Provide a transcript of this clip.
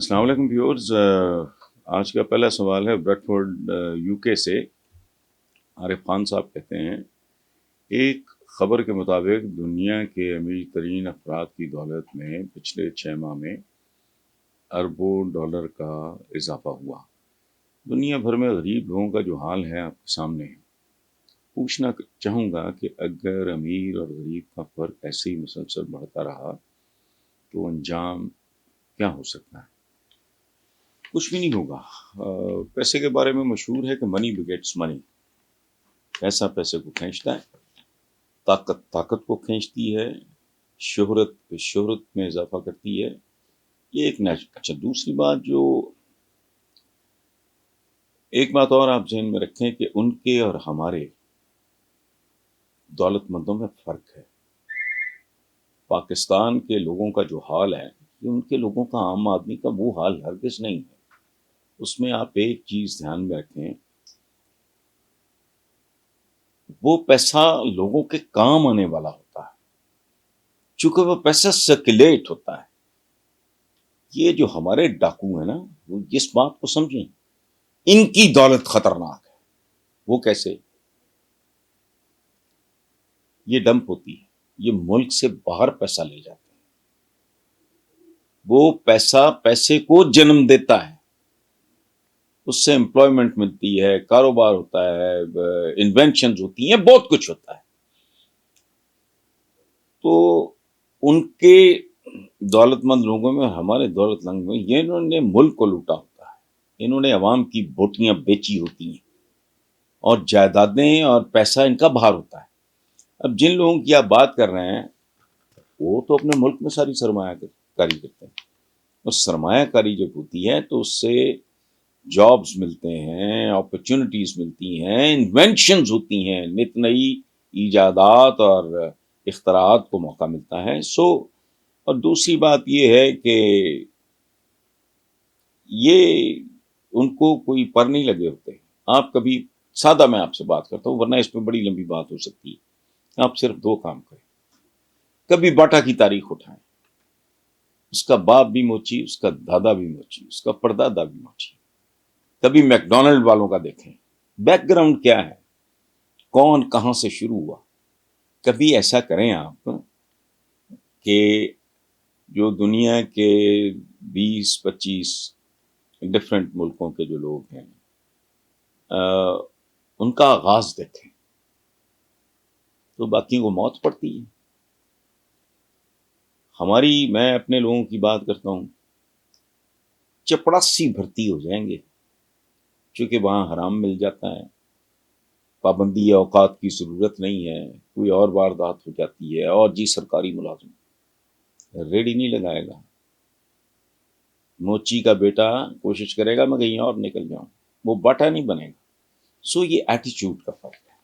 السلام علیکم ویورز، آج کا پہلا سوال ہے بریڈ فورڈ یو کے سے۔ عارف خان صاحب کہتے ہیں، ایک خبر کے مطابق دنیا کے امیر ترین افراد کی دولت میں پچھلے 6 ماہ میں اربوں ڈالر کا اضافہ ہوا۔ دنیا بھر میں غریب لوگوں کا جو حال ہے آپ کے سامنے ہے۔ پوچھنا چاہوں گا کہ اگر امیر اور غریب کا فرق ایسے ہی مسلسل بڑھتا رہا تو انجام کیا ہو سکتا ہے؟ کچھ بھی نہیں ہوگا۔ پیسے کے بارے میں مشہور ہے کہ منی بگیٹس منی، پیسہ پیسے کو کھینچتا ہے، طاقت طاقت کو کھینچتی ہے، شہرت شہرت میں اضافہ کرتی ہے۔ یہ ایک اچھا، دوسری بات ایک بات اور آپ ذہن میں رکھیں کہ ان کے اور ہمارے دولت مندوں میں فرق ہے۔ پاکستان کے لوگوں کا جو حال ہے یہ ان کے لوگوں کا، عام آدمی کا وہ حال ہرگز نہیں ہے۔ اس میں آپ ایک چیز دھیان میں رکھیں، وہ پیسہ لوگوں کے کام آنے والا ہوتا ہے، چونکہ وہ پیسہ سرکولیٹ ہوتا ہے۔ یہ جو ہمارے ڈاکو ہیں نا، وہ اس بات کو سمجھیں، ان کی دولت خطرناک ہے۔ وہ کیسے؟ یہ ڈمپ ہوتی ہے، یہ ملک سے باہر پیسہ لے جاتے ہیں۔ وہ پیسہ پیسے کو جنم دیتا ہے، اس سے امپلائمنٹ ملتی ہے، کاروبار ہوتا ہے، انوینشنز ہوتی ہیں، بہت کچھ ہوتا ہے۔ تو ان کے دولت مند لوگوں میں اور ہمارے دولت مند میں، یہ انہوں نے ملک کو لوٹا ہوتا ہے، انہوں نے عوام کی بوٹیاں بیچی ہوتی ہیں، اور جائیدادیں اور پیسہ ان کا باہر ہوتا ہے۔ اب جن لوگوں کی آپ بات کر رہے ہیں، وہ تو اپنے ملک میں ساری سرمایہ کاری کرتے ہیں۔ اور سرمایہ کاری جب ہوتی ہے تو اس سے جابز ملتے ہیں، اپرچونٹیز ملتی ہیں، انوینشنز ہوتی ہیں، نت نئی ایجادات اور اختراعات کو موقع ملتا ہے۔ اور دوسری بات یہ ہے کہ یہ ان کو کوئی پر نہیں لگے ہوتے۔ آپ کبھی سادہ میں آپ سے بات کرتا ہوں، ورنہ اس میں بڑی لمبی بات ہو سکتی ہے۔ آپ صرف 2 کام کریں، کبھی باٹا کی تاریخ اٹھائیں، اس کا باپ بھی موچی، اس کا دادا بھی موچی، اس کا پردادا بھی موچی۔ کبھی میک ڈونلڈ والوں کا دیکھیں، بیک گراؤنڈ کیا ہے، کون کہاں سے شروع ہوا۔ کبھی ایسا کریں آپ کہ جو دنیا کے 20-25 ڈفرینٹ ملکوں کے جو لوگ ہیں، ان کا آغاز دیکھیں، تو باقیوں کو موت پڑتی ہے۔ میں اپنے لوگوں کی بات کرتا ہوں، چپڑاسی بھرتی ہو جائیں گے، چونکہ وہاں حرام مل جاتا ہے، پابندی اوقات کی ضرورت نہیں ہے، کوئی اور واردات ہو جاتی ہے، اور سرکاری ملازم ریڈی نہیں لگائے گا۔ موچی کا بیٹا کوشش کرے گا میں کہیں اور نکل جاؤں، وہ باٹا نہیں بنے گا۔ یہ ایٹیچیوڈ کا فرق ہے۔